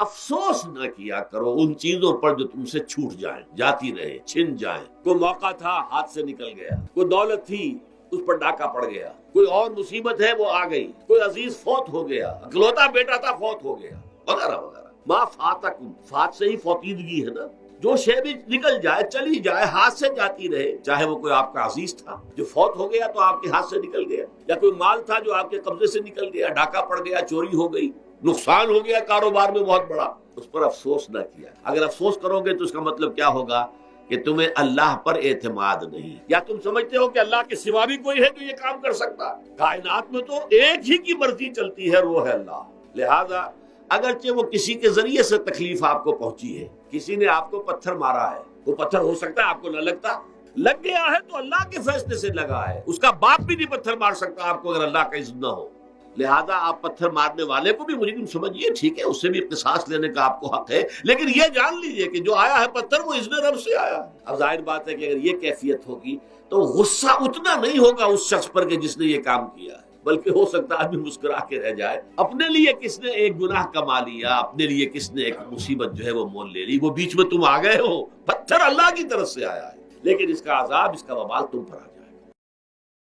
افسوس نہ کیا کرو ان چیزوں پر جو تم سے چھوٹ جائیں، جاتی رہے، چھن جائیں۔ کوئی موقع تھا ہاتھ سے نکل گیا، کوئی دولت تھی اس پر ڈاکہ پڑ گیا، کوئی اور مصیبت ہے وہ آ گئی، کوئی عزیز فوت ہو گیا، اکلوتا بیٹا تھا فوت ہو گیا، وغیرہ وغیرہ۔ ما فاتکم، فات سے ہی فوتیدگی ہے نا، جو شے بھی نکل جائے، چلی جائے، ہاتھ سے جاتی رہے، چاہے وہ کوئی آپ کا عزیز تھا جو فوت ہو گیا تو آپ کے ہاتھ سے نکل گیا، یا کوئی مال تھا جو آپ کے قبضے سے نکل گیا، ڈاکہ پڑ گیا، چوری ہو گئی، نقصان ہو گیا کاروبار میں بہت بڑا، اس پر افسوس نہ کیا۔ اگر افسوس کرو گے تو اس کا مطلب کیا ہوگا کہ تمہیں اللہ پر اعتماد نہیں، یا تم سمجھتے ہو کہ اللہ کے سوا بھی کوئی ہے جو یہ کام کر سکتا۔ کائنات میں تو ایک ہی کی مرضی چلتی ہے، وہ ہے اللہ۔ لہذا اگرچہ وہ کسی کے ذریعے سے تکلیف آپ کو پہنچی ہے، کسی نے آپ کو پتھر مارا ہے، وہ پتھر ہو سکتا ہے آپ کو نہ لگتا، لگ گیا ہے تو اللہ کے فیصلے سے لگا ہے، اس کا باپ بھی نہیں پتھر مار سکتا آپ کو اگر اللہ کا اذن نہ ہو۔ لہذا آپ پتھر مارنے والے کو بھی مجرم سمجھیے، ٹھیک ہے، اس سے بھی قصاص لینے کا آپ کو حق ہے، لیکن یہ جان لیجئے کہ جو آیا ہے پتھر وہ اذن رب سے آیا ہے۔ اب ظاہر بات ہے کہ اگر یہ کیفیت ہوگی تو غصہ اتنا نہیں ہوگا اس شخص پر کہ جس نے یہ کام کیا ہے، بلکہ ہو سکتا ہے آدمی مسکرا کے رہ جائے، اپنے لیے کس نے ایک گناہ کما لیا، اپنے لیے کس نے ایک مصیبت جو ہے وہ مول لے لی، وہ بیچ میں تم آ گئے ہو، پتھر اللہ کی طرف سے آیا ہے، لیکن اس کا عذاب، اس کا وبال تم پر آ گیا۔